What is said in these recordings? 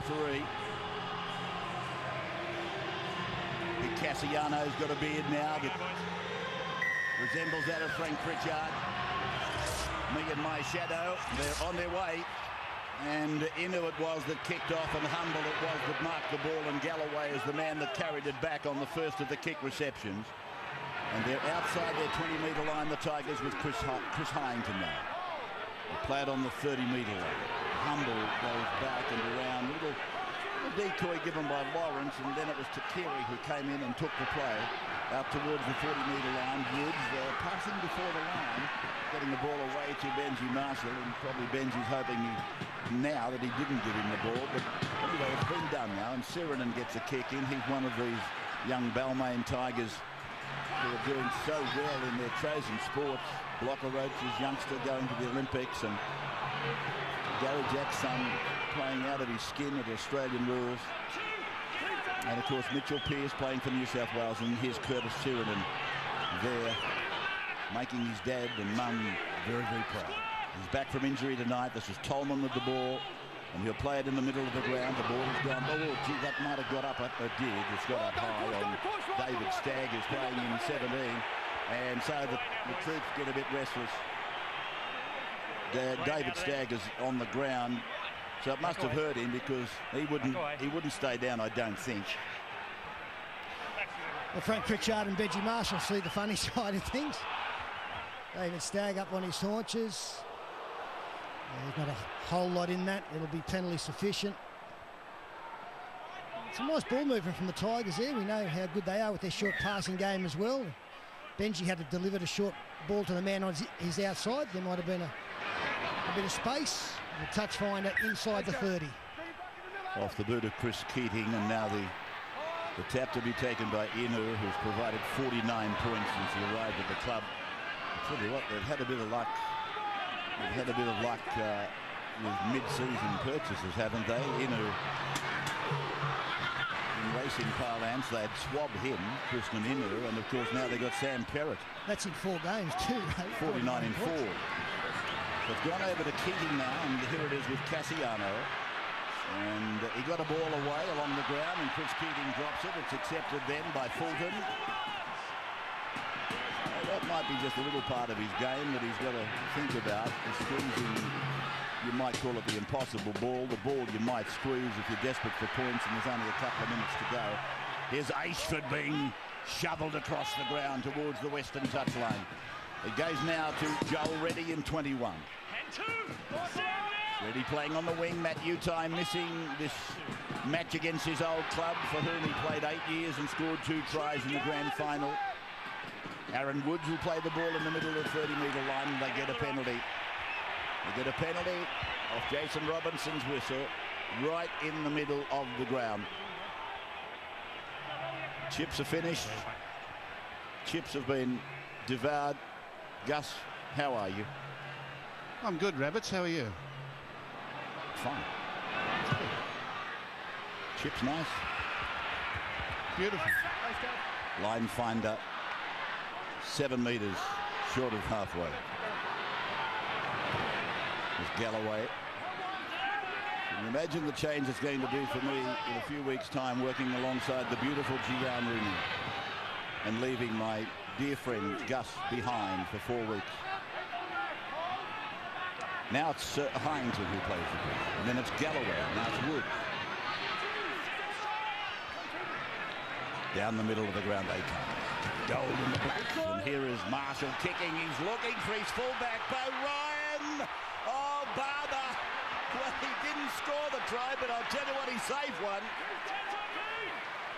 referee. Big Cassiano's got a beard now that resembles that of Frank Pritchard. Me and my shadow, they're on their way. And into it was that kicked off, and humble it was that marked the ball, and Galloway is the man that carried it back on the first of the kick receptions. And they're outside their 20-metre line, the Tigers, with Chris Hyington now. They play it on the 30-metre line. Humble goes back and around. Little decoy given by Lawrence, and then it was Takiri who came in and took the play out towards the 40-metre line. Woods passing before the line, getting the ball away to Benji Marshall, and probably Benji's hoping now that he didn't give him the ball, but anyway, it's been done now, and Sirenen gets a kick in. He's one of these young Balmain Tigers who are doing so well in their chosen sports. Blocker Roach's youngster going to the Olympics, and Gary Jackson playing out of his skin at Australian rules. And of course Mitchell Pearce playing for New South Wales, and here's Curtis Sirenen there, making his dad and mum very, very proud. He's back from injury tonight. This is Tolman with the ball, and he'll play it in the middle of the ground. The ball has gone, oh gee, that might have got up, it did. It's got up high on David Stagg, who's playing in 17, and so the troops get a bit restless. David Stagg is on the ground, so it must have hurt him, because he wouldn't stay down, I don't think. Well, Frank Pritchard and Benji Marshall see the funny side of things. David Stagg up on his haunches. There's not a whole lot in that. It'll be penalty sufficient. It's a nice ball movement from the Tigers there. We know how good they are with their short passing game as well. Benji had to deliver a short ball to the man on his outside. There might have been a bit of space. The touch finder inside the 30. Off the boot of Chris Keating, and now the tap to be taken by Inu, who's provided 49 points since he arrived at the club. I tell you what, they've had a bit of luck. They've had a bit of luck with mid-season purchases, haven't they? Inu, in racing parlance, they'd swab him, Krishnan Inu, and of course now they've got Sam Perrott. That's in 4 games too, right? 49 in 4. So it's gone over to Keating now, and here it is with Cassiano. And he got a ball away along the ground, and Chris Keating drops it. It's accepted then by Fulton. That might be just a little part of his game that he's got to think about. The squeezing, you might call it the impossible ball. The ball you might squeeze if you're desperate for points and there's only a couple of minutes to go. Here's Ashford being shoveled across the ground towards the western touchline. It goes now to Joel Reddy in 21. Reddy playing on the wing. Matt Utai missing this match against his old club, for whom he played 8 years and scored 2 tries in the grand final. Aaron Woods will play the ball in the middle of the 30-metre line, and they get a penalty. They get a penalty off Jason Robinson's whistle, right in the middle of the ground. Chips are finished. Chips have been devoured. Gus, how are you? I'm good, Rabbits. How are you? Fine. Chips nice. Beautiful. Line finder 7 metres short of halfway. There's Galloway. Can you imagine the change it's going to do for me in a few weeks' time, working alongside the beautiful Gian Rooney and leaving my dear friend Gus behind for 4 weeks. Now it's Hyington who plays the ball, and then it's Galloway, now it's Wood. Down the middle of the ground they come. Gold in the black, and here is Marshall kicking. He's looking for his fullback, Bo Ryan. Oh, Barber. Well, he didn't score the try, but I'll tell you what, he saved one.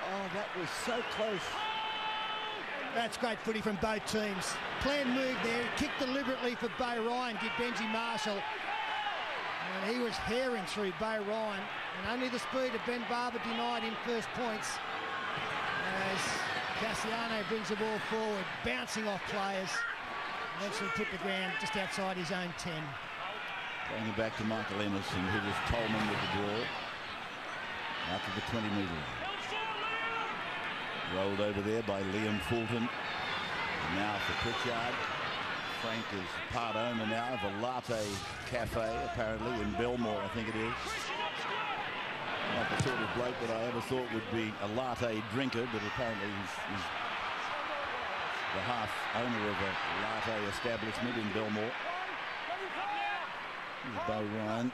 Oh, that was so close. That's great footy from both teams. Planned move there. He kicked deliberately for Bo Ryan, did Benji Marshall. And he was herring through Bo Ryan. And only the speed of Ben Barber denied him first points. As Cassiano brings the ball forward, bouncing off players. Eventually put the ground just outside his own 10. Bringing it back to Michael Emerson, who was Tolman with the ball. Out to the 20-metre line. Rolled over there by Liam Fulton. And now for Pritchard. Frank is part owner now of a latte cafe, apparently, in Belmore, I think it is. bloke that I ever thought would be a latte drinker, but apparently he's the half owner of a latte establishment in Belmore. Here's Bo Ryan.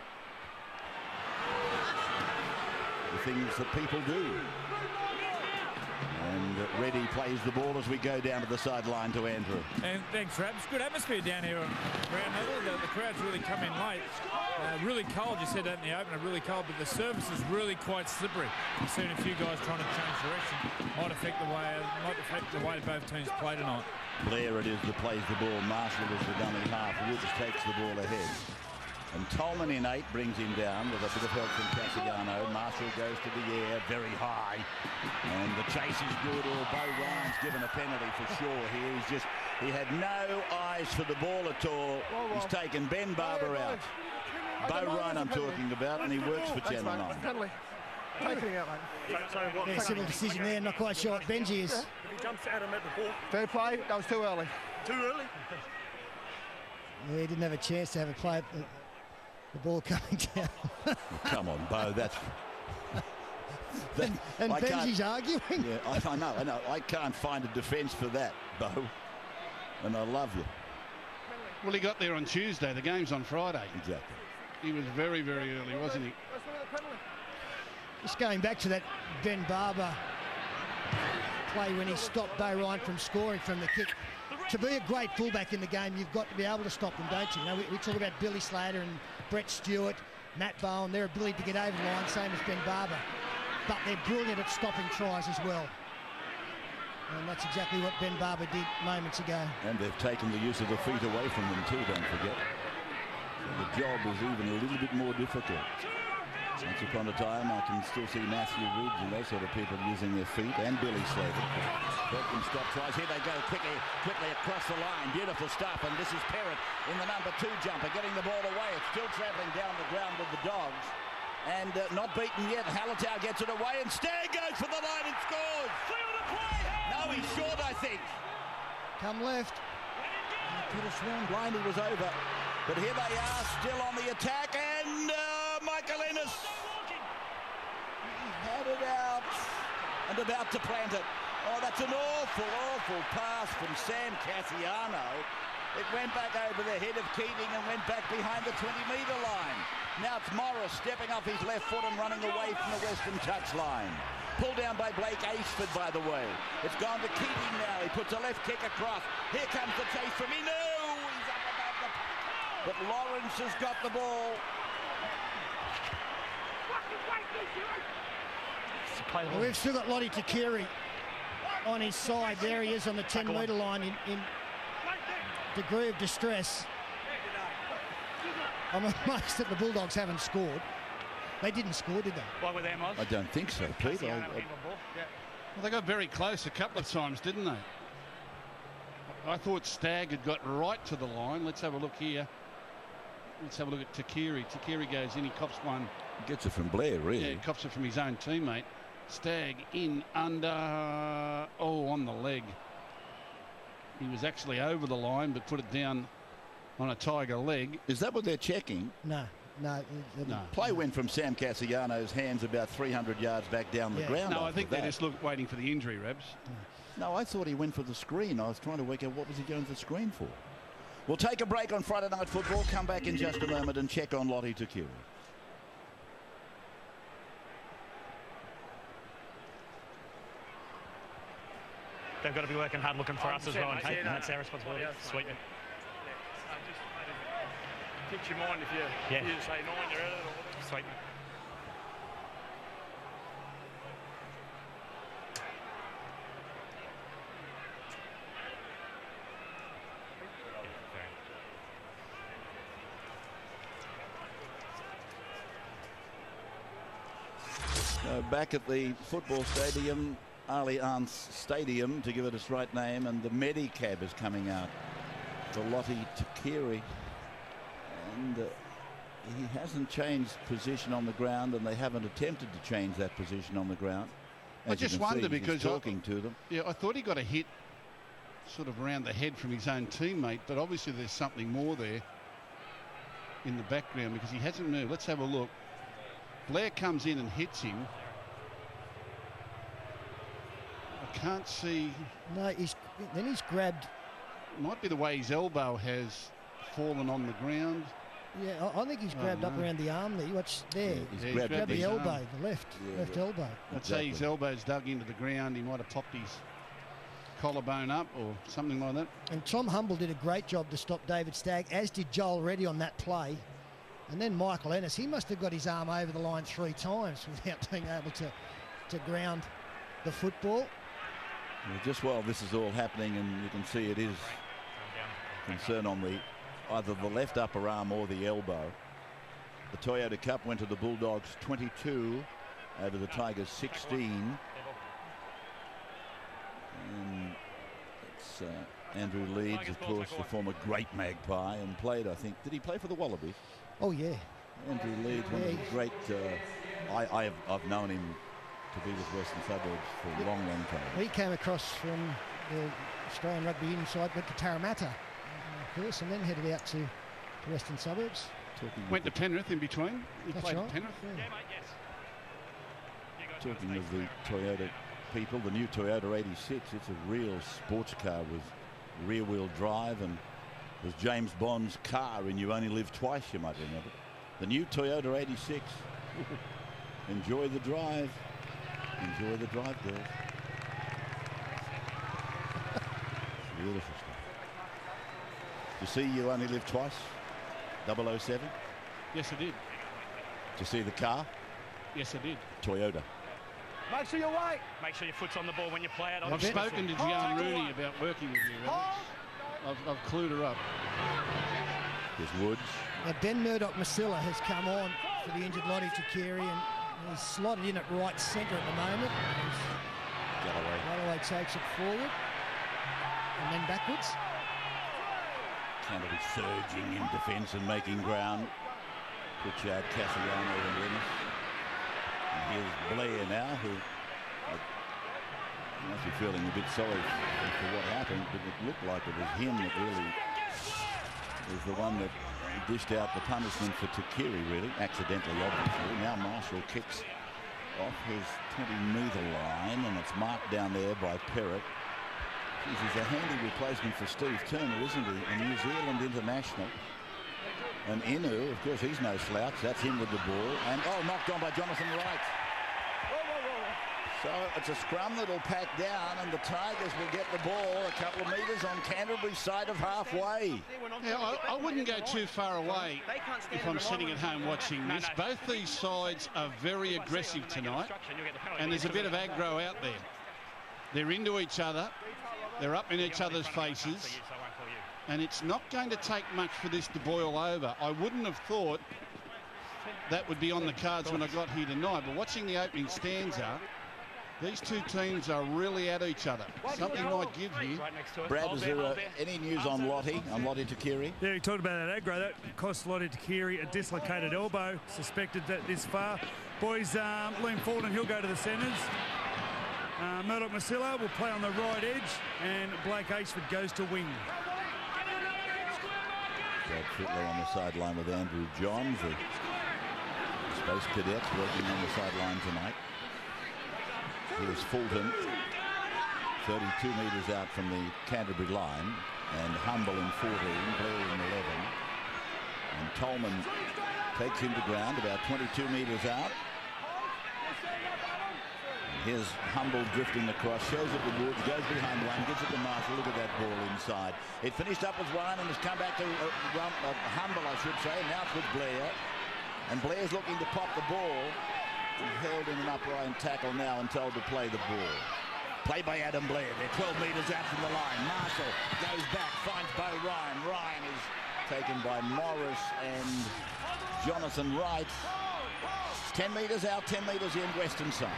The things that people do. And Reddy plays the ball as we go down to the sideline to Andrew. And thanks, Rabs. Good atmosphere down here on ground level. The crowd's really come in late. Really cold, you said that in the opener, really cold, but the surface is really quite slippery. You've seen a few guys trying to change direction. Might affect the way both teams play tonight. Blair it is that plays the ball. Marshall is the dummy half. Woods takes the ball ahead. And Tolman in 8 brings him down with a bit of help from Cassiano. Marshall goes to the air very high. And the chase is good. Or Bo Ryan's given a penalty for sure here. He had no eyes for the ball at all. He's taken Ben Barber out. Bo Ryan I'm talking about, and he works for Channel 9. Taking out, mate. Yeah, civil decision there. Not quite sure what Benji is. If he jumps at him at the ball. Fair play. That was too early. Too early? Yeah, he didn't have a chance to have a play at the ball coming down. Well, come on, Bo. And Benji's arguing. Yeah, I know. I can't find a defence for that, Bo. And I love you. Well, he got there on Tuesday. The game's on Friday. Exactly. He was very, very early, wasn't he? Just going back to that Ben Barber play when he stopped Bo Ryan from scoring from the kick. To be a great fullback in the game, you've got to be able to stop them, don't you? We talk about Billy Slater and Brett Stewart, Matt Bowen, their ability to get over the line, same as Ben Barber. But they're brilliant at stopping tries as well. And that's exactly what Ben Barber did moments ago. And they've taken the use of the feet away from them too, don't forget. So the job is even a little bit more difficult. Once upon a time, I can still see Matthew Ridge and those sort of people using their feet, and Billy Slater. Help them stop tries. Here they go quickly across the line. Beautiful stuff. And this is Perrott in the number 2 jumper, getting the ball away. It's still travelling down the ground with the Dogs. And not beaten yet. Hallertau gets it away, and Stagg goes for the line and scores. No, he's short, I think. Come left. He could have sworn blind he was over. But here they are, still on the attack, and Michael Ennis. He had it out and about to plant it. Oh, that's an awful pass from Sam Cassiano. It went back over the head of Keating and went back behind the 20-metre line. Now it's Morris stepping off his left foot and running away from the western touchline. Pulled down by Blake Aceford, by the way. It's gone to Keating now. He puts a left kick across. Here comes the chase from him. No! He's up above the... But Lawrence has got the ball. Well, we've still got Lottie Takiri on his side. There he is on the 10-metre line in degree of distress. I'm amazed that the Bulldogs haven't scored. They didn't score, did they? What with them, Oz? I don't think so, Pete. Well, they got very close a couple of times, didn't they? I thought Stagg had got right to the line. Let's have a look here. Let's have a look at Takiri. Takiri goes in, he cops one. He gets it from Blair, really. Yeah, he cops it from his own teammate. Stagg in under, on the leg. He was actually over the line, but put it down on a Tiger leg. Is that what they're checking? No. Play went from Sam Cassiano's hands about 300 yards back down the ground. No, I think they're just waiting for the injury, Rebs. No, I thought he went for the screen. I was trying to work out what was he going for the screen for. We'll take a break on Friday Night Football. Come back in just a moment and check on Lottie Takiri. They've got to be working hard looking for us as well, and that's their responsibility. Sweet. Keeps your mind if you say 9, you're at it or whatever. Sweet. Back at the football stadium, Allianz Stadium, to give it its right name, and the Medicab is coming out for Lottie Takiri. And he hasn't changed position on the ground, and they haven't attempted to change that position on the ground. I just wonder because talking to them. Yeah, I thought he got a hit sort of around the head from his own teammate, but obviously there's something more there in the background because he hasn't moved. Let's have a look. Blair comes in and hits him. I can't see. No, he's grabbed. Might be the way his elbow has fallen on the ground. Yeah, I think he's grabbed up around the arm there. You watch there. He's grabbed the elbow, the left elbow. I'd say his elbow's dug into the ground. He might have popped his collarbone up or something like that. And Tom Humble did a great job to stop David Stagg, as did Joel Reddy on that play. And then Michael Ennis, he must have got his arm over the line 3 times without being able to ground the football. Well, just while this is all happening, and you can see it is concern on either the left upper arm or the elbow. The Toyota Cup went to the Bulldogs 22 over the Tigers 16. And it's Andrew Leeds, of course, the former great Magpie, and played, I think, did he play for the Wallabies? Oh, yeah. Andrew Leeds, one of the great, I've known him to be with Western Suburbs for a long, long time. He came across from the Australian Rugby Union side, went to Parramatta, of course, and then headed out to Western Suburbs. Went to Penrith in between. He played at Penrith. Yeah. Talking of the Toyota people, the new Toyota 86, it's a real sports car with rear-wheel drive, and was James Bond's car in You Only Live Twice, you might remember. The new Toyota 86. Enjoy the drive. Enjoy the drive, girls. Beautiful stuff. You see You Only Live Twice? 007? Yes, I did. Did you see the car? Yes, I did. Toyota. Make sure you wait. Make sure your foot's on the ball when you play it. I've spoken to Gian Rooney about working with you, Alex. I've clued her up. There's Woods. Now Ben Murdoch-Masila has come on for the injured Lottie Takiri, and he's slotted in at right centre at the moment. Galloway takes it forward and then backwards. Canterbury surging in defence and making ground. Pritchard, Cassiano and Ennis. And here's Blair now, who must be feeling a bit sorry for what happened, but it looked like it was him that really was the one that dished out the punishment for Takiri, really, accidentally, obviously. Now Marshall kicks off his 20-metre line, and it's marked down there by Perrott. He's a handy replacement for Steve Turner, isn't he? A New Zealand international. And Inu, of course, he's no slouch. That's him with the ball. And, knocked on by Jonathan Wright. So it's a scrum that'll pack down, and the Tigers will get the ball a couple of metres on Canterbury's side of halfway. Yeah, I wouldn't go too far away if I'm sitting at home watching this. Both these sides are very aggressive tonight, and there's a bit of aggro out there. They're into each other. They're up in each other's faces, and it's not going to take much for this to boil over. I wouldn't have thought that would be on the cards when I got here tonight, but watching the opening stanza, these two teams are really at each other. Something might give here. Brad, is there any news on Lottie Takiri? Yeah, you talked about that aggro. That cost Lottie Takiri a dislocated elbow. Suspected that this far. Boys, Liam Fulton, he'll go to the centres. Murdoch-Masila will play on the right edge, and Blake Ashford goes to wing. Brad Fittler on the sideline with Andrew Johns, the Space Cadets working on the sideline tonight. Here's Fulton, 32 metres out from the Canterbury line, and Humble in 14, Blair in 11. And Tolman takes him to ground about 22 metres out. Here's Humble drifting across, shows it to Woods, goes behind one, gives it to Marshall. Look at that ball inside. It finished up with Ryan and has come back to Humble, I should say. Now it's with Blair. And Blair's looking to pop the ball. He's held in an upright tackle now and told to play the ball. Play by Adam Blair. They're 12 metres out from the line. Marshall goes back, finds Bo Ryan. Ryan is taken by Morris and Jonathan Wright. 10 metres out, 10 metres in, Western side.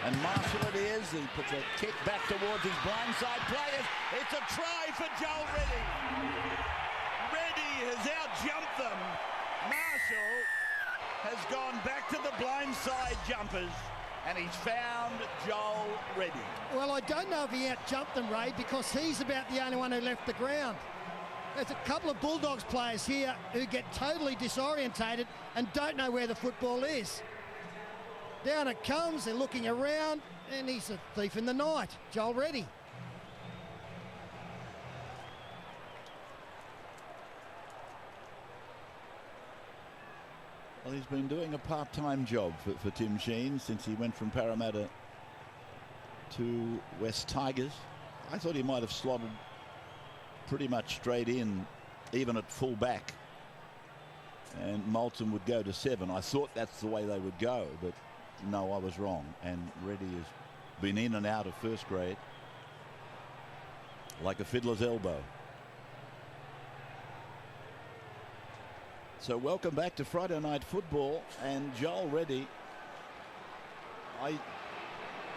And Marshall it is. He puts a kick back towards his blindside players. It's a try for Joel Reddy. Reddy has out-jumped them. Marshall has gone back to the blindside jumpers, and he's found Joel Reddy. Well, I don't know if he out-jumped them, Ray, because he's about the only one who left the ground. There's a couple of Bulldogs players here who get totally disorientated and don't know where the football is. Down it comes, they're looking around, and he's a thief in the night. Joel Reddy. Well, he's been doing a part-time job for Tim Sheen since he went from Parramatta to West Tigers. I thought he might have slotted pretty much straight in, even at full back, and Moulton would go to 7. I thought that's the way they would go, but no, I was wrong. And Reddy has been in and out of first grade like a fiddler's elbow. So welcome back to Friday Night Football, and Joel Reddy, I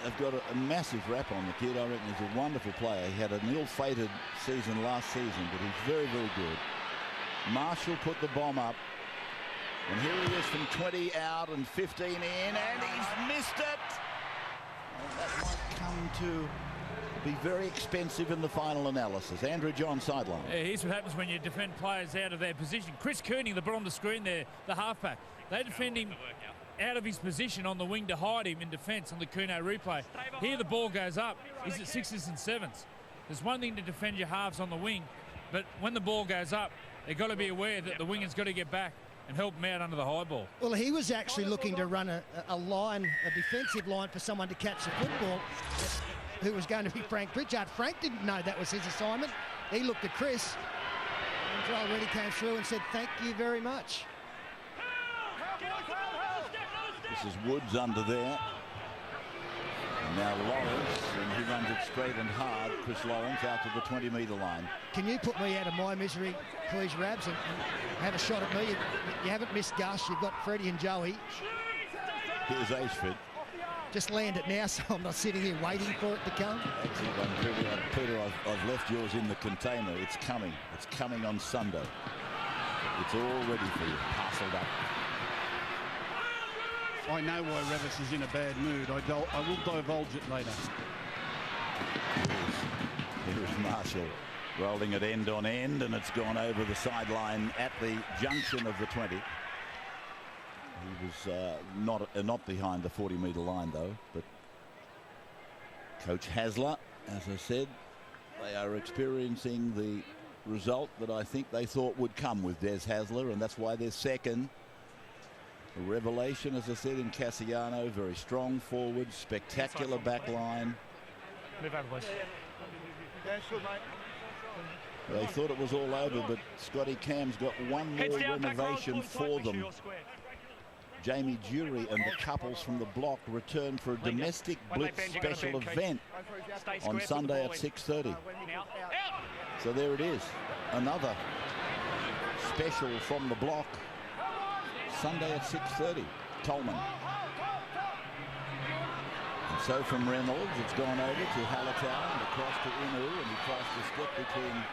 have got a massive rap on the kid. I reckon he's a wonderful player. He had an ill-fated season last season, but he's very, very good. Marshall put the bomb up, and here he is from 20 out and 15 in, and he's missed it. Well, that might come to be very expensive in the final analysis. Andrew John, sideline. Yeah, here's what happens when you defend players out of their position. Chris Cooney, the bottom of the screen there, the halfback. They defend him out of his position on the wing to hide him in defence on the Kuno replay. Here the ball goes up. He's at 6s and 7s. There's one thing to defend your halves on the wing, but when the ball goes up, they've got to be aware that the winger's got to get back and help him out under the high ball. Well, he was actually looking to run a line, a defensive line for someone to catch the football, who was going to be Frank Pritchard. Frank didn't know that was his assignment. He looked at Chris, and Joel Reddy came through and said, thank you very much. This is Woods under there. And now Lawrence, and he runs it straight and hard. Chris Lawrence out to the 20-metre line. Can you put me out of my misery, please, Rabs, and have a shot at me? You haven't missed Gus. You've got Freddie and Joey. Here's Ashford. Just land it now, so I'm not sitting here waiting for it to come. Excellent one, Peter. I've left yours in the container. It's coming. It's coming on Sunday. It's all ready for you. Parceled up. I know why Revis is in a bad mood. I will divulge it later. Here's Marshall rolling it end on end, and it's gone over the sideline at the junction of the 20. He was not behind the 40-metre line, though. But Coach Hasler, as I said, they are experiencing the result that I think they thought would come with Des Hasler, and that's why they're second. A revelation, as I said, in Cassiano. Very strong forward, spectacular back line. Move over, boys. They thought it was all over, but Scotty Cam's got one more renovation for them. Jamie Jury and the couples from the block return for a domestic blitz special event on Sunday at 6:30. So there it is, another special from the block, Sunday at 6:30. Tolman. And so from Reynolds, it's gone over to Hallertown and across to Inu, and he tries to split between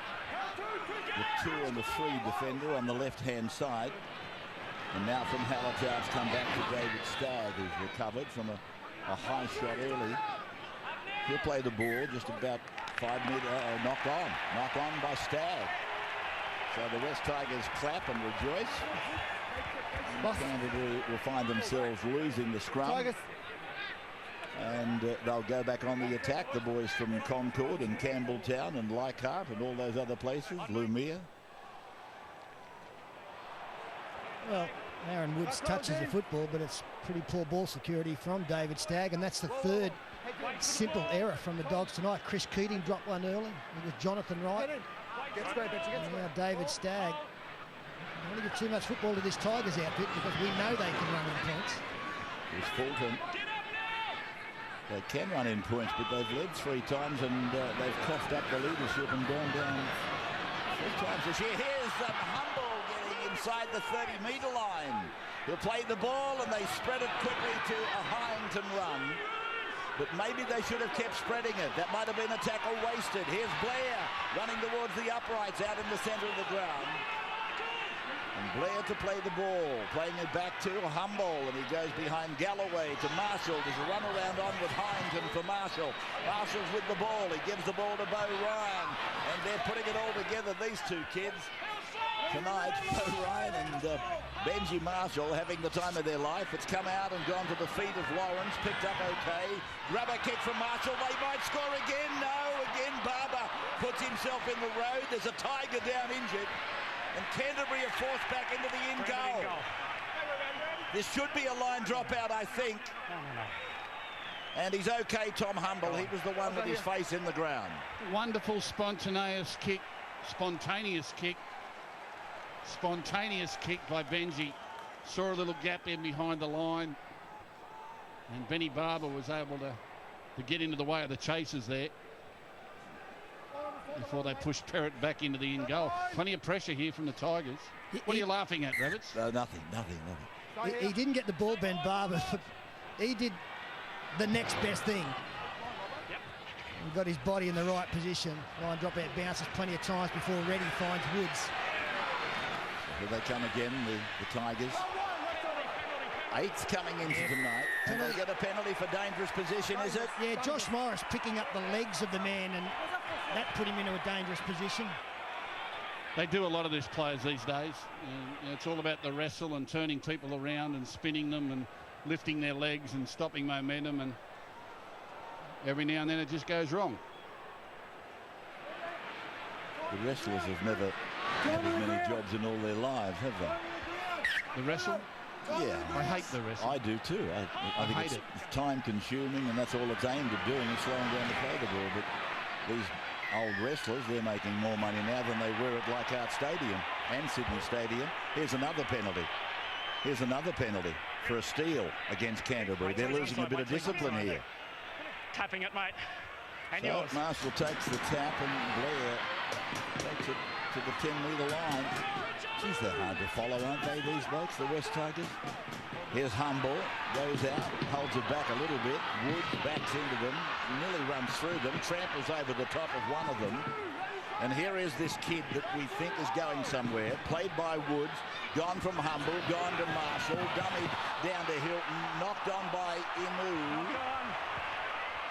the 2 and the 3 defender on the left-hand side. And now from Hallertown, it's come back to David Stagg, who's recovered from a high shot early. He'll play the ball just about 5 metre, knock on by Stagg. So the West Tigers clap and rejoice. And Canterbury will find themselves losing the scrum. And they'll go back on the attack. The boys from Concord and Campbelltown and Leichhardt and all those other places, Lumia. Well, Aaron Woods touches the football, but it's pretty poor ball security from David Stagg, and that's the third simple error from the Dogs tonight. Chris Keating dropped one early. It was Jonathan Wright. And now David Stagg. I don't give too much football to this Tigers outfit because we know they can run in points. Here's Fulton. They can run in points, but they've led 3 times and they've coughed up the leadership and gone down 3 times this year. Here's Humble getting inside the 30-metre line. He'll play the ball and they spread it quickly to a Hyington run. But maybe they should have kept spreading it. That might have been a tackle wasted. Here's Blair running towards the uprights out in the centre of the ground. And Blair to play the ball. Playing it back to Humble, and he goes behind Galloway to Marshall. There's a run around on with Hindon for Marshall. Marshall's with the ball. He gives the ball to Bo Ryan. And they're putting it all together, these two kids. Tonight, Bo Ryan and Benji Marshall having the time of their life. It's come out and gone to the feet of Lawrence. Picked up okay. Grubber kick from Marshall. They might score again. No, again Barber puts himself in the road. There's a Tiger down injured. And Canterbury are forced back into the in goal. This should be a line dropout, I think. No. And he's okay, Tom Humble. He was the one with his face in the ground. Wonderful spontaneous kick. Spontaneous kick by Benji. Saw a little gap in behind the line. And Benny Barber was able to get into the way of the chasers there before they pushed Perrott back into the in goal. Plenty of pressure here from the Tigers. What are you laughing at, Rabbits? Nothing. He didn't get the ball, Ben Barber. He did the next best thing. He got his body in the right position. Line drop out bounces plenty of times before Reddy finds Woods. Here they come again, the Tigers. 8's coming into tonight. And they get a penalty for dangerous position, is it? Yeah, Josh Morris picking up the legs of the man, and that put him into a dangerous position. They do a lot of this, players these days. It's all about the wrestle and turning people around and spinning them and lifting their legs and stopping momentum, and every now and then it just goes wrong. The wrestlers have never had as many jobs in all their lives, have they? The wrestle? Yeah. I hate the wrestle. I do too. I think it's time consuming, and that's all it's aimed at doing, is slowing down to play the ball. But these old wrestlers, they're making more money now than they were at Leichhardt Stadium and Sydney Stadium. Here's another penalty. For a steal against Canterbury. They're losing a bit of discipline here. Tapping it, mate. And so yours. Marshall takes the tap, and Blair takes it to the 10-metre line. Geez, they're hard to follow, aren't they, these blokes, the West Tigers? Here's Humble, goes out, holds it back a little bit. Woods backs into them, nearly runs through them, tramples over the top of one of them. And here is this kid that we think is going somewhere, played by Woods, gone from Humble, gone to Marshall, dummied down to Hilton, knocked on by Imu.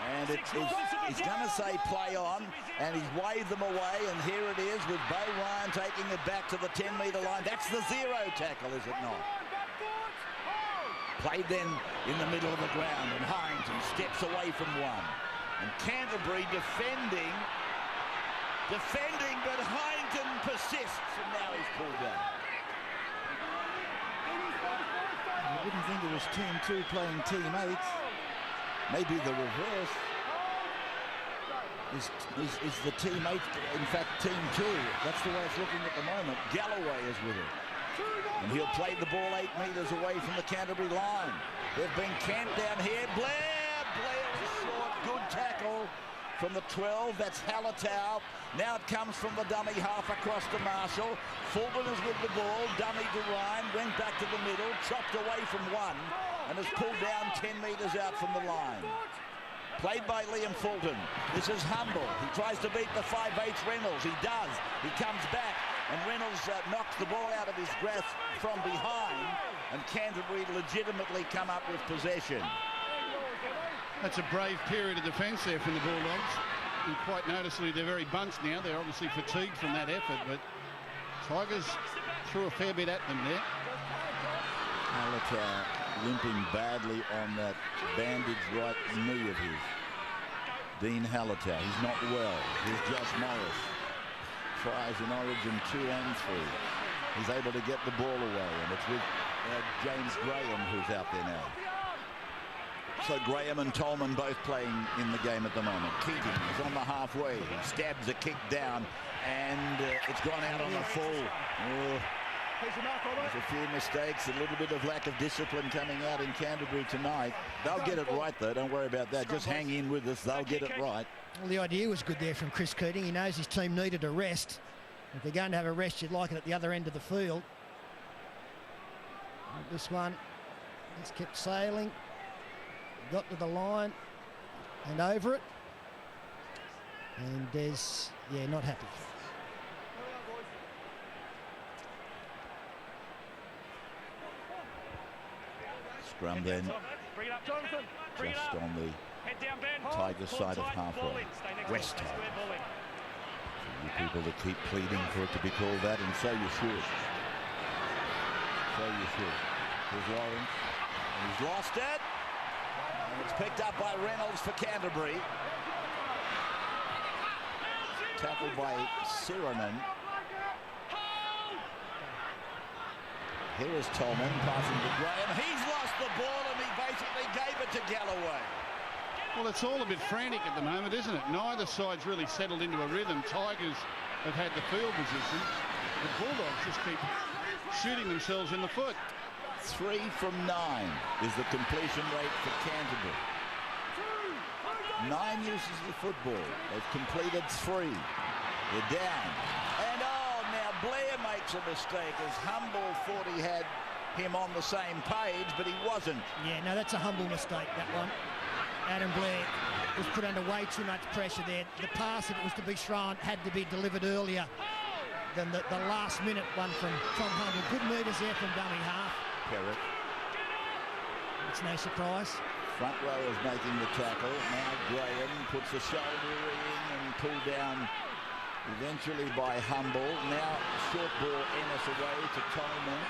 And he's going to say play on, and he's waved them away, and here it is with Bo Ryan taking it back to the 10-metre line. That's the zero tackle, is it not? Played then in the middle of the ground, and Hindon steps away from one. And Canterbury defending, but Hindon persists, and now he's pulled down. I wouldn't think it was Team 2 playing Team 8. Maybe the reverse is the Team 8, in fact, Team 2. That's the way it's looking at the moment. Galloway is with it. And he'll play the ball 8 metres away from the Canterbury line. They've been camped down here. Blair is short. Good tackle from the 12. That's Hallertau. Now it comes from the dummy half across to Marshall. Fulton is with the ball. Dummy to Ryan. Went back to the middle. Chopped away from one. And is pulled down 10 metres out from the line. Played by Liam Fulton. This is Humble. He tries to beat the 5'8" Reynolds. He does. He comes back. And Reynolds knocks the ball out of his grasp from behind. And Canterbury legitimately come up with possession. That's a brave period of defence there from the Bulldogs. And quite noticeably, they're very bunched now. They're obviously fatigued from that effort. But Tigers threw a fair bit at them there. Hallertau limping badly on that bandaged right knee of his. Dean Hallertau, he's not well. Here's Josh Morris. Tries in Origin 2 and 3. He's able to get the ball away, and it's with James Graham who's out there now. So Graham and Tolman both playing in the game at the moment. Keating is on the halfway. He stabs a kick down, and it's gone out on the full. There's a few mistakes, a little bit of lack of discipline coming out in Canterbury tonight. They'll get it right, though. Don't worry about that. Just hang in with us. They'll get it right. Well, the idea was good there from Chris Keating. He knows his team needed a rest. If they're going to have a rest, you'd like it at the other end of the field. This one, he's kept sailing. Got to the line and over it. And Des, not happy. Scrum then just on the Tigers side of halfway. West Tigers. You people that keep pleading for it to be called that, and so you should. So you should. Here's Lawrence. He's lost it. And it's picked up by Reynolds for Canterbury. Tackled by Siranen. Here is Tolman passing to Graham. He's lost the ball and he basically gave it to Galloway. Well, it's all a bit frantic at the moment, isn't it? Neither side's really settled into a rhythm. Tigers have had the field position. The Bulldogs just keep shooting themselves in the foot. 3 from 9 is the completion rate for Canterbury. 9 uses of football. They've completed 3. They're down. And now Blair makes a mistake as Humble thought he had him on the same page, but he wasn't. Yeah, no, that's a humble mistake, that one. Adam Blair was put under way too much pressure there. The pass, if it was to be thrown, had to be delivered earlier than the last minute one from Humble. Good movers there from dummy half. Perrott. It's no surprise. Front row is making the tackle. Now Graham puts the shoulder in and pulled down eventually by Humble. Now short ball Ennis away to Tolman.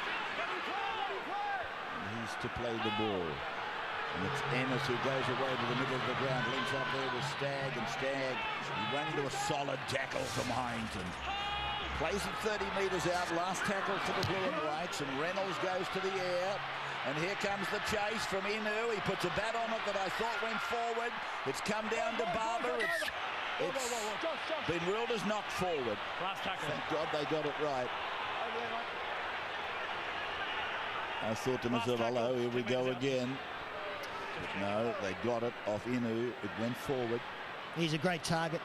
He's to play the ball. And it's Ennis who goes away to the middle of the ground. Links up there with Stagg, and Stagg he ran into a solid tackle from Heinton. Plays it 30 metres out. Last tackle for the Blue and Whites, and Reynolds goes to the air. And here comes the chase from Inu. He puts a bat on it that I thought went forward. It's come down to Barber. It's been ruled as knocked forward. Last tackle. Thank God they got it right. I thought to myself, hello, here we go again. But no, they got it off Inu. It went forward. He's a great target,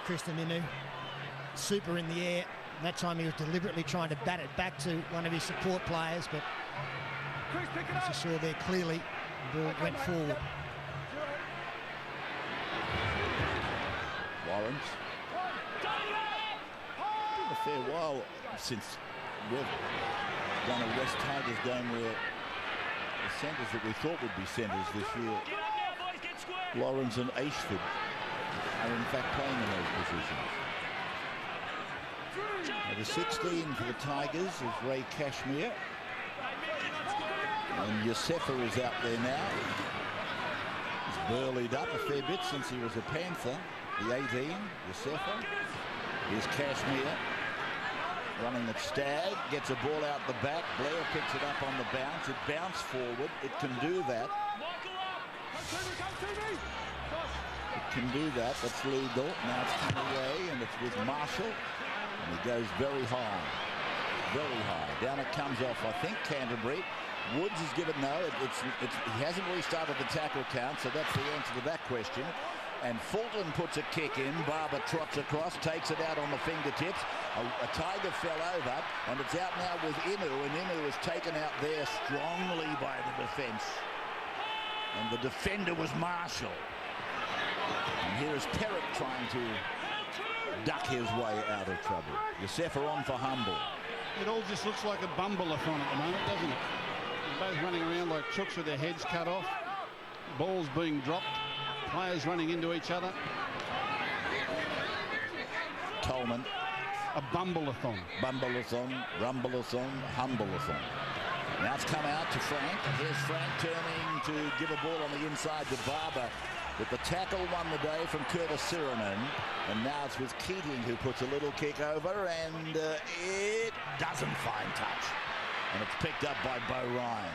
Kristen Inu. Super in the air. That time he was deliberately trying to bat it back to one of his support players, but as you saw there clearly, the ball went forward. Lawrence. It's been a fair while since we've done a West Tigers game where the centres that we thought would be centres this year, Lawrence and Ashford, are in fact playing in those positions. The 16 for the Tigers is Ray Cashmere. And Yosefa is out there now. He's burleyed up a fair bit since he was a Panther. The 18, Yosefa. Here's Cashmere. Running at Stagg. Gets a ball out the back. Blair picks it up on the bounce. It bounced forward. It can do that. It can do that. That's legal. Now it's come away and it's with Marshall. And he goes very high. Very high. Down it comes off, I think, Canterbury. Woods has given no. He hasn't restarted the tackle count, so that's the answer to that question. And Fulton puts a kick in. Barber trots across, takes it out on the fingertips. A Tiger fell over, and it's out now with Inu, and Inu is taken out there strongly by the defence. And the defender was Marshall. And here is Perrott trying to duck his way out of trouble. Yosefa on for Humble. It all just looks like a bumble-a-thon at the moment, doesn't it? They're both running around like chooks with their heads cut off. Balls being dropped. Players running into each other. Tolman. A bumble-a-thon. Bumble-a-thon, rumble-a-thon, humble-a-thon. Now it's come out to Frank. Here's Frank turning to give a ball on the inside to Barber. But the tackle won the day from Curtis Siranen. And now it's with Keating who puts a little kick over, and it doesn't find touch. And it's picked up by Bo Ryan.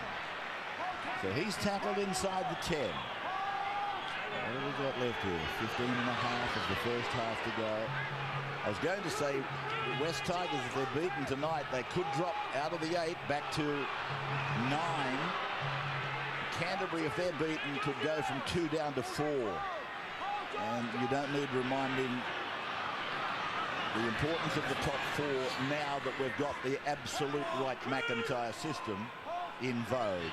So he's tackled inside the 10. What have we got left here? 15 and a half of the first half to go. I was going to say the West Tigers, if they're beaten tonight, they could drop out of the 8 back to 9. Canterbury, if they're beaten, could go from 2 down to 4. And you don't need reminding the importance of the top 4 now that we've got the absolute right McIntyre system in vogue.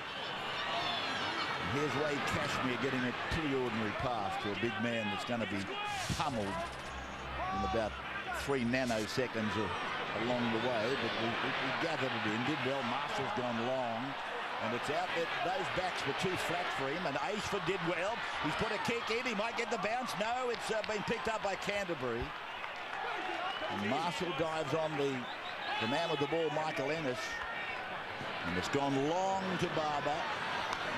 And here's Ray Cashmere getting a pretty ordinary pass to a big man that's going to be pummeled in about 3 nanoseconds along the way, but we gathered it in, did well. Marshall's gone long, and it's out there. Those backs were too flat for him, and Ashford did well. He's put a kick in. He might get the bounce. No, it's been picked up by Canterbury. And Marshall dives on the man with the ball, Michael Ennis. And it's gone long to Barber.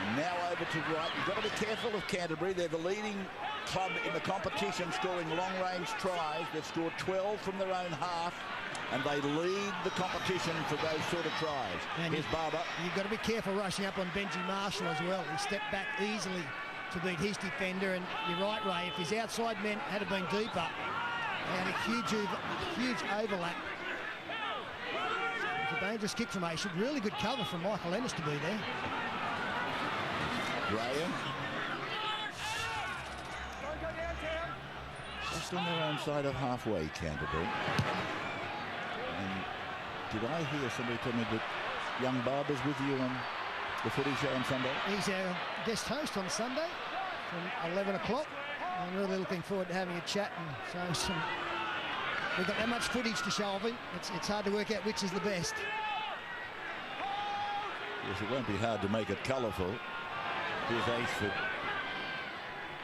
And now over to right. You've got to be careful of Canterbury. They're the leading club in the competition, scoring long-range tries. They've scored 12 from their own half, and they lead the competition for those sort of tries. And here's Barber. You've got to be careful rushing up on Benji Marshall as well. He stepped back easily to beat his defender, and you're right, Ray. If his outside men had been deeper, they had a huge overlap. It's a dangerous kick from Ashford. Really good cover from Michael Ennis to be there. Graham. Just on their own side of halfway, Canterbury. And did I hear somebody tell me that young Barber's with you on the footy show on Sunday? He's our guest host on Sunday from 11 o'clock. I'm really looking forward to having a chat and showing some. We've got that much footage to show of him. It's hard to work out which is the best. Yes, it won't be hard to make it colourful. Here's Ashford.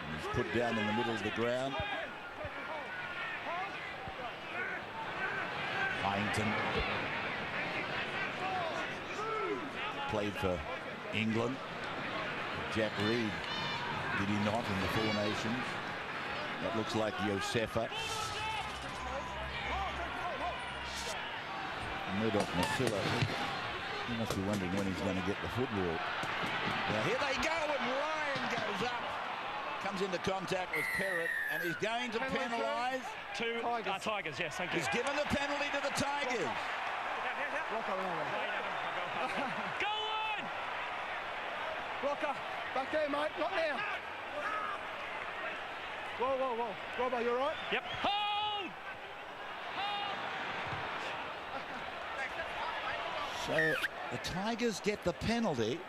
And he's put down in the middle of the ground. Hyington played for England. Jack Reed, did he not, in the Four Nations? That looks like Josefa. Murdoch Masilla, he must be wondering when he's going to get the football. Now here they go, and Ryan goes up. Comes into contact with Perrott, and he's going to penalise. Tigers, yes, thank you. He's given the penalty to the Tigers. Go on! Blocker, back there, mate, not now. Whoa. Robbo, you all right? Yep. Hold! So the Tigers get the penalty.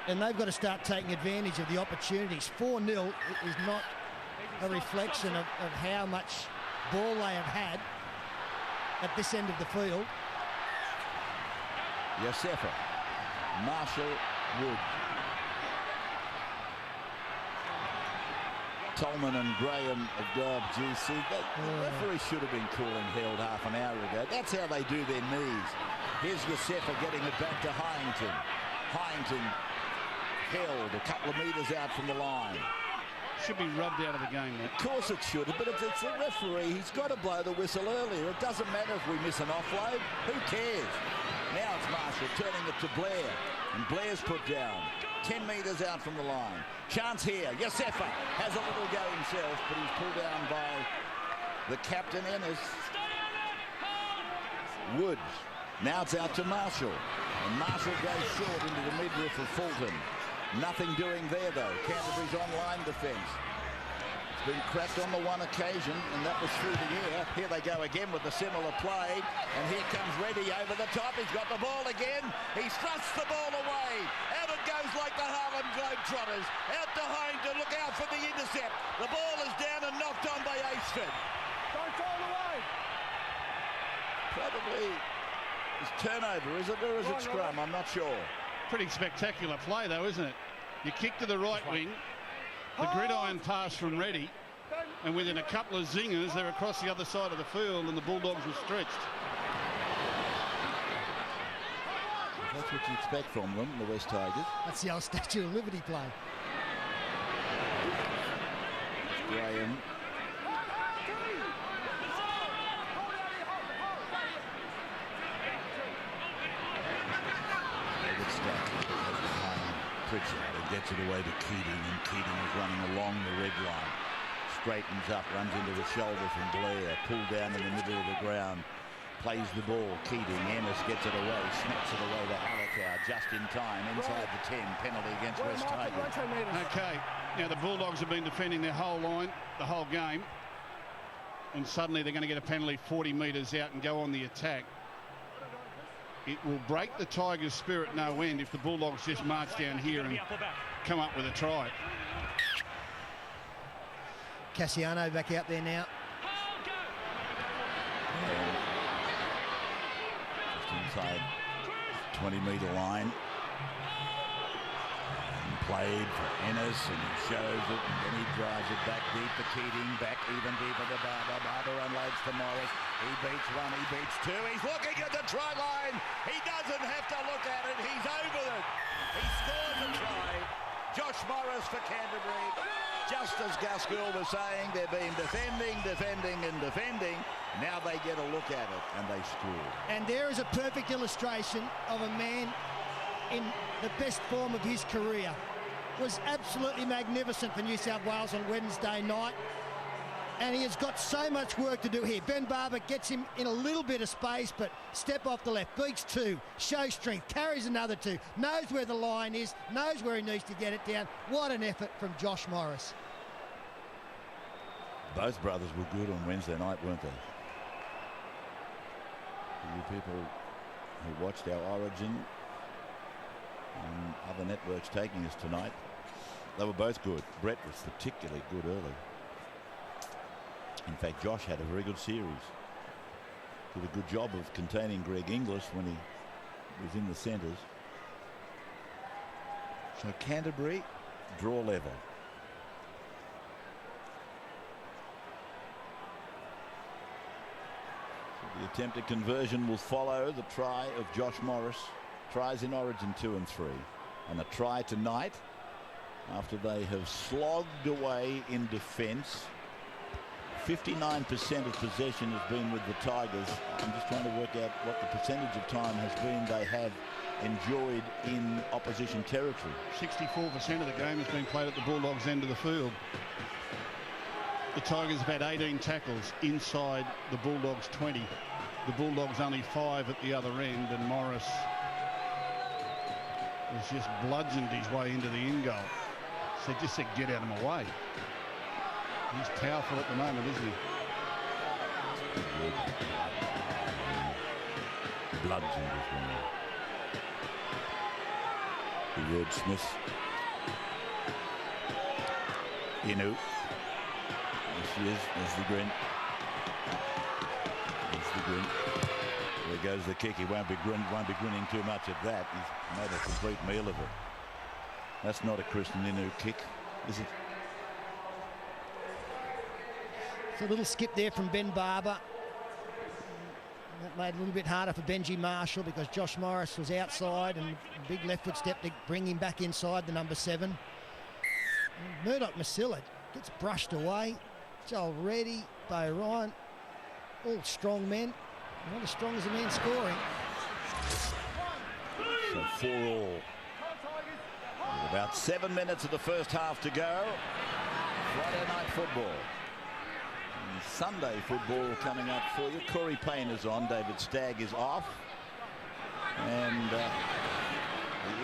And they've got to start taking advantage of the opportunities. 4-0 is not a reflection of how much ball they have had at this end of the field. Josefa, Marshall, Wood. Tolman and Graham of Gob GC. The referee should have been calling held half an hour ago. That's how they do their knees. Here's Josefa getting it back to Hyington. Hyington held a couple of metres out from the line. Should be rubbed out of the game, mate. Of course it should, but it's a referee. He's got to blow the whistle earlier. It doesn't matter if we miss an offload. Who cares? Now it's Marshall turning it to Blair, and Blair's put down 10 metres out from the line. Chance here. Josefa has a little go himself, but he's pulled down by the captain, Ennis. Woods. Now it's out to Marshall, and Marshall goes short into the midriff of Fulton. Nothing doing there, though. Canterbury's on-line defence. It's been cracked on the one occasion, and that was through the air. Here they go again with a similar play, and here comes Reddy over the top. He's got the ball again. He thrusts the ball away. Out it goes like the Harlem Globetrotters. Out to Hyington. Look out for the intercept. The ball is down and knocked on by Ashford. Don't fall away. Probably it's turnover, is it, or is it scrum? I'm not sure. Pretty spectacular play, though, isn't it? You kick to the right wing, the gridiron pass from Reddy, and within a couple of zingers, they're across the other side of the field, and the Bulldogs were stretched. That's what you expect from them, the West Tigers. That's the old Statue of Liberty play. Graham. Pritchard and gets it away to Keating, and Keating is running along the red line. Straightens up, runs into the shoulder from Blair, pulled down in the middle of the ground, plays the ball. Keating, Ennis gets it away, snaps it away to Hallertau just in time, inside the 10, penalty against West Tigers. Okay, now the Bulldogs have been defending their whole line, the whole game, and suddenly they're going to get a penalty 40 metres out and go on the attack. It will break the Tigers' spirit no end if the Bulldogs just march down here and come up with a try. Cassiano back out there now. inside 20-metre line. And played for Ennis, and he shows it, and then he drives it back deep to Keating, back even deeper to Barber. Barber unloads to Morris. He beats one, he beats two. He's looking at the try line. He doesn't have to look at it. He's over it. He scores a try. Josh Morris for Canterbury. Just as Gus Gould was saying, they've been defending. Now they get a look at it, and they score. And there is a perfect illustration of a man in the best form of his career. Was absolutely magnificent for New South Wales on Wednesday night. And he has got so much work to do here. Ben Barber gets him in a little bit of space, but step off the left, beats two, shows strength, carries another two, knows where the line is, knows where he needs to get it down. What an effort from Josh Morris. Both brothers were good on Wednesday night, weren't they? You people who watched our Origin and other networks taking us tonight, they were both good. Brett was particularly good early. In fact, Josh had a very good series. Did a good job of containing Greg Inglis when he was in the centres. So Canterbury draw level. So the attempted conversion will follow the try of Josh Morris. Tries in Origin 2 and 3. And a try tonight after they have slogged away in defence. 59% of possession has been with the Tigers. I'm just trying to work out what the percentage of time has been they have enjoyed in opposition territory. 64% of the game has been played at the Bulldogs' end of the field. The Tigers have had 18 tackles inside the Bulldogs' 20. The Bulldogs only 5 at the other end, and Morris has just bludgeoned his way into the in goal. So just said, get out of my way. He's powerful at the moment, isn't he? Bludgeoned as well. The word Smith. Inu. There she is. There's the grin. There's the grin. There goes the kick. He won't be grinning too much at that. He's made a complete meal of it. That's not a Christian Inu kick, is it? It's a little skip there from Ben Barber. That made it a little bit harder for Benji Marshall because Josh Morris was outside, and a big left foot step to bring him back inside the number 7. And Murdoch Masilla gets brushed away. Joel Reddy, Bo Ryan, all strong men. Not as strong as the men scoring. So 4-all. With about 7 minutes of the first half to go. Friday night football. And Sunday football coming up for you. Corey Payne is on. David Stagg is off. And the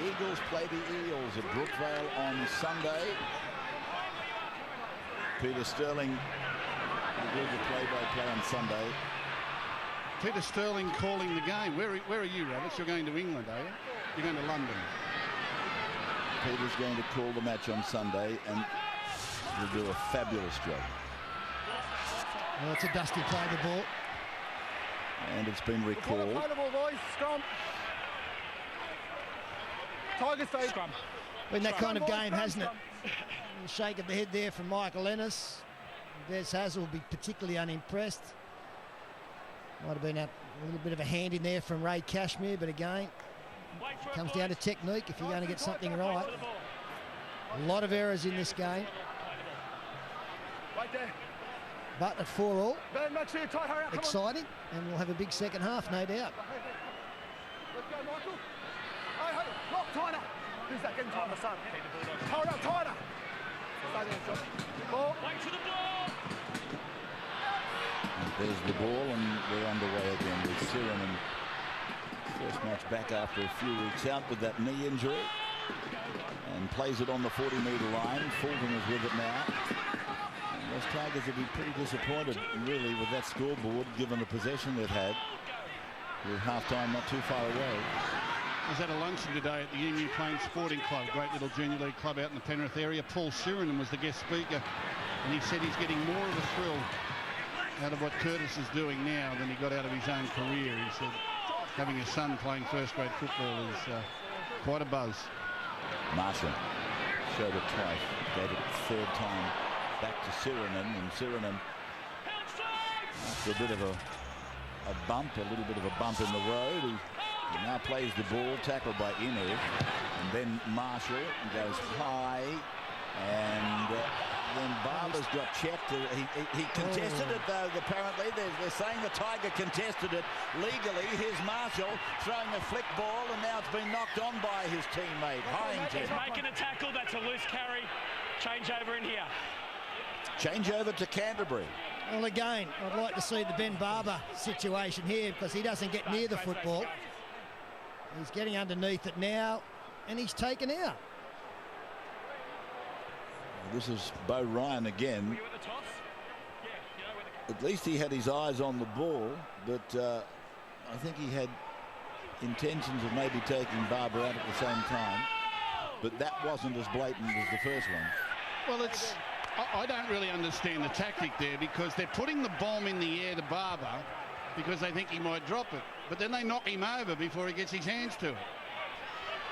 Eagles play the Eels at Brookvale on Sunday. Peter Sterling will do the play-by-play on Sunday. Peter Sterling calling the game. Where are you, Rabbits? You're going to England, are you? You're going to London. Peter's going to call the match on Sunday, and will do a fabulous job. Well, it's a dusty play, the ball. And it's been recalled. Boys. Scrum. Tigers stay. Scrum. Been that kind of game, hasn't it? A shake of the head there from Michael Ennis. Des Hazel will be particularly unimpressed. Might have been a little bit of a hand in there from Ray Cashmere, but again, it comes down to technique if you're going to get something right. A lot of errors in this game. Right there. But at 4-all, Ben, make sure you're tight. Hurry up. exciting, and we'll have a big second half, no doubt. Let's go, Michael. Hey, lock tighter. Who's that getting tighter? Son. Hold up, tighter. Stay there, Josh. Ball. Wait for the ball. There's the ball, and we're underway again with Siren. First match back after a few weeks out with that knee injury, and plays it on the 40-metre line. Fulton is with it now. And those Tigers will be pretty disappointed, really, with that scoreboard, given the possession they've had. With half-time not too far away. I was at a luncheon today at the Emu Plains Sporting Club, great little junior league club out in the Penrith area. Paul Sirenan was the guest speaker, and he said he's getting more of a thrill out of what Curtis is doing now than he got out of his own career. He said having a son playing first-grade football is quite a buzz. Marshall showed it twice, gave it a third time back to Sirinen, and Sirinen, after a bit of a little bit of a bump in the road, he now plays the ball, tackled by Inu, and then Marshall goes high, and then Barber's got checked. He contested it, though. Apparently they're saying the Tiger contested it legally. Here's Marshall throwing a flick ball, and now it's been knocked on by his teammate Hyington. He's making a tackle. That's a loose carry. Change over in here. Change over to Canterbury. Well, again, I'd like to see the Ben Barber situation here, because he doesn't get near the football. He's getting underneath it now, and he's taken out. This is Bo Ryan again. At least he had his eyes on the ball, but I think he had intentions of maybe taking Barber out at the same time, but that wasn't as blatant as the first one. Well, I don't really understand the tactic there, because they're putting the bomb in the air to Barber because they think he might drop it, but then they knock him over before he gets his hands to it.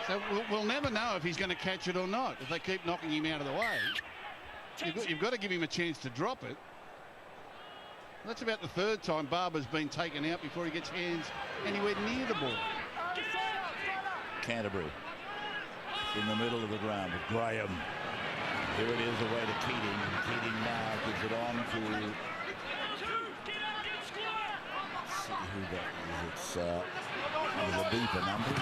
So we'll never know if he's going to catch it or not if they keep knocking him out of the way. You've got to give him a chance to drop it. That's about the third time Barber's been taken out before he gets hands anywhere near the ball. Canterbury in the middle of the ground with Graham. Here it is away to Keating. Keating now gives it on to... Let's see who that is. It's with a beeper number.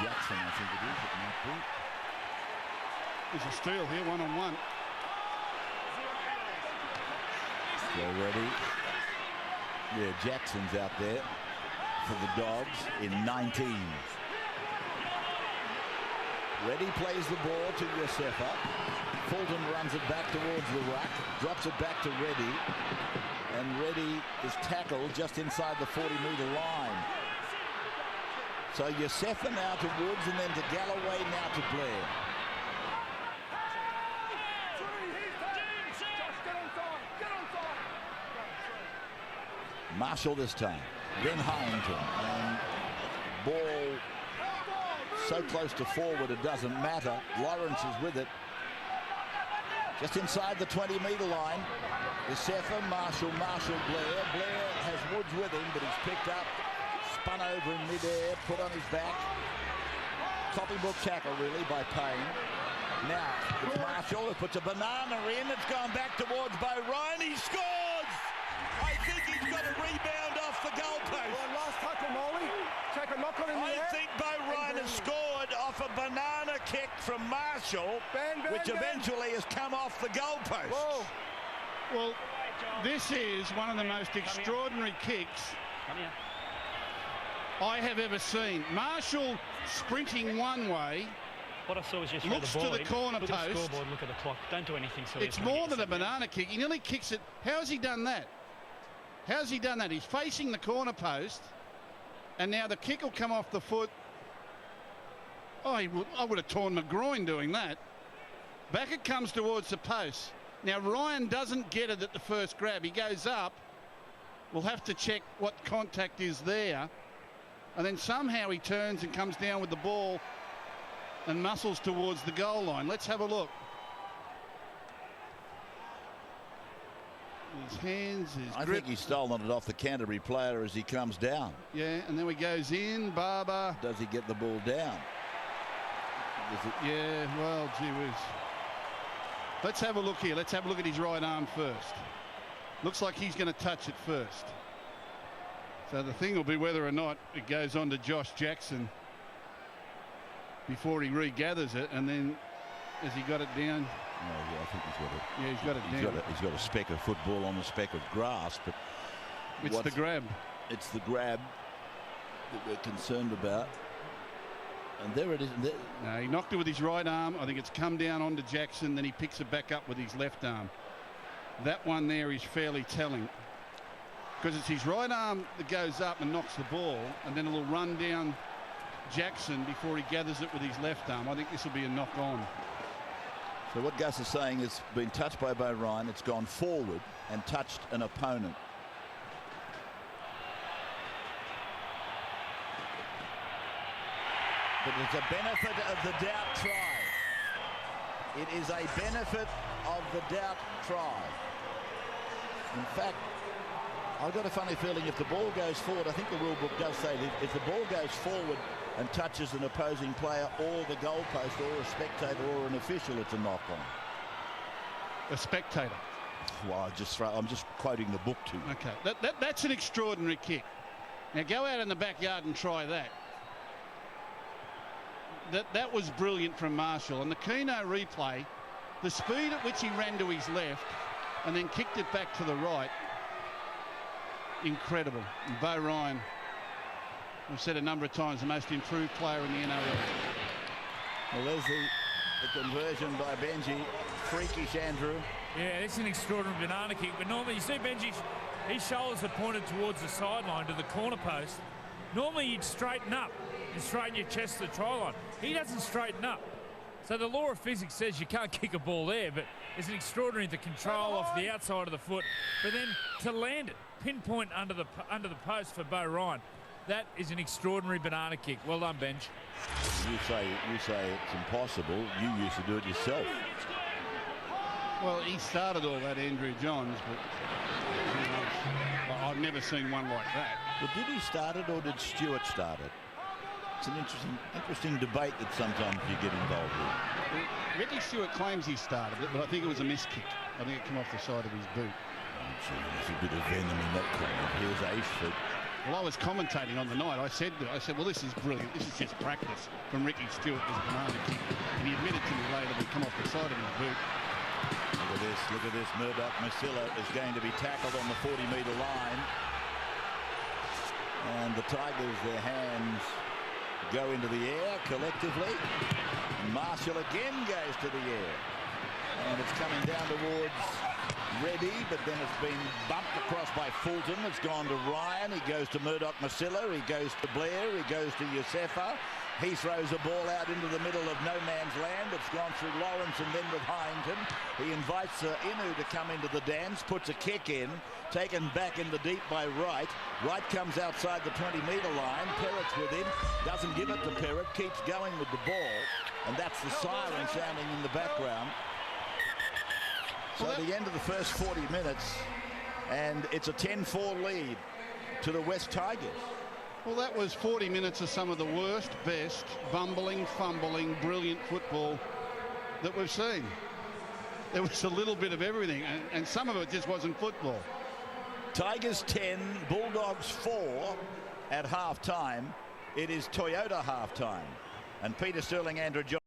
Jackson, I think it is. It might be. There's a steal here, one-on-one. So ready. Yeah, Jackson's out there for the Dogs in 19. Reddy plays the ball to Yosefa. Fulton runs it back towards the ruck, drops it back to Reddy, and Reddy is tackled just inside the 40-metre line. So Yosefa now to Woods, and then to Galloway, now to Blair. Marshall this time, then Hyington, and ball so close to forward it doesn't matter. Lawrence is with it. Just inside the 20-metre line. Yosefa, Marshall, Blair. Blair has Woods with him, but he's picked up, spun over in midair, put on his back. Copybook tackle, really, by Payne. Now, it's Marshall who puts a banana in. It's gone back towards Bo Ryan. He scores! I think he's got a rebound off the goalpost. Well, last tackle, Molly. Take a knock on in the air. I think Bo Ryan has scored off a banana kick from Marshall, which eventually has come off the goalpost. Whoa. Well, this is one of the most extraordinary kicks I have ever seen. Marshall sprinting one way. What I saw was just looks the ball to the corner look post. At the scoreboard, look at the clock. Don't do anything silly. It's more than a banana kick. He nearly kicks it. How has he done that? How's he done that? He's facing the corner post, and now the kick will come off the foot. Oh, I would have torn my groin doing that. Back it comes towards the post. Now Ryan doesn't get it at the first grab. He goes up. We'll have to check what contact is there. And then somehow he turns and comes down with the ball and muscles towards the goal line. Let's have a look. His hands, his I grip. think he's stolen it off the Canterbury player as he comes down. Yeah, and then he goes in. Barber. Does he get the ball down? Yeah, well, gee whiz. Let's have a look here. Let's have a look at his right arm first. Looks like he's going to touch it first. So the thing will be whether or not it goes on to Josh Jackson before he regathers it, and then has he got it down? Oh, yeah, I think he's got it. Yeah, he's got it down. He's got a speck of football on the speck of grass, but it's the grab. It's the grab that we're concerned about. And there it is. No, he knocked it with his right arm. I think it's come down onto Jackson, then he picks it back up with his left arm. That one there is fairly telling, because it's his right arm that goes up and knocks the ball, and then it'll run down Jackson before he gathers it with his left arm. I think this will be a knock on. So what Gus is saying is been touched by Bo Ryan. It's gone forward and touched an opponent. But it's a benefit of the doubt try. It is a benefit of the doubt try. In fact, I've got a funny feeling if the ball goes forward, I think the rule book does say that if the ball goes forward and touches an opposing player or the goalpost or a spectator or an official, it's a knock-on. A spectator. Well, I'm just quoting the book to you. Okay, that's an extraordinary kick. Now go out in the backyard and try that. That was brilliant from Marshall. And the Keno replay, the speed at which he ran to his left and then kicked it back to the right, incredible. And Bo Ryan, we've said a number of times, the most improved player in the NRL. Well, there's the conversion by Benji. Freakish, Andrew. Yeah, it's an extraordinary banana kick. But normally, you see Benji, his shoulders are pointed towards the sideline to the corner post. Normally, you'd straighten up and straighten your chest to the try line. He doesn't straighten up. So the law of physics says you can't kick a ball there, but it's an extraordinary to control off the outside of the foot, but then to land it, pinpoint under the post for Bo Ryan. That is an extraordinary banana kick. Well done, Benj. You say it's impossible. You used to do it yourself. Well, he started all that, Andrew Johns, but I've never seen one like that. Well, did he start it or did Stewart start it? It's an interesting debate that sometimes you get involved with. Well, Ricky Stewart claims he started it, but I think it was a miss kick. I think it came off the side of his boot. There's a bit of venom in that comment. Here's Ashford. Well, I was commentating on the night. I said, well, this is brilliant. This is just practice from Ricky Stewart as a banana kick. And he admitted to me later that it come off the side of his boot. Look at this. Murdoch Masilla is going to be tackled on the 40-metre line. And the Tigers, their hands go into the air collectively. And Marshall again goes to the air. And it's coming down towards Reddy, but then it's been bumped across by Fulton. It's gone to Ryan. He goes to Murdoch Masilla. He goes to Blair. He goes to Yosefa. He throws a ball out into the middle of no man's land. It's gone through Lawrence and then with Hyington. He invites Inu to come into the dance, puts a kick in, taken back in the deep by Wright. Wright comes outside the 20-metre line. Perrett's with him, doesn't give it to Perrett, keeps going with the ball, and that's the siren sounding in the background. So at the end of the first 40 minutes, and it's a 10-4 lead to the West Tigers. Well, that was 40 minutes of some of the worst, best, bumbling, fumbling, brilliant football that we've seen. There was a little bit of everything, and some of it just wasn't football. Tigers 10, Bulldogs 4 at half-time. It is Toyota half-time. And Peter Sterling, Andrew John.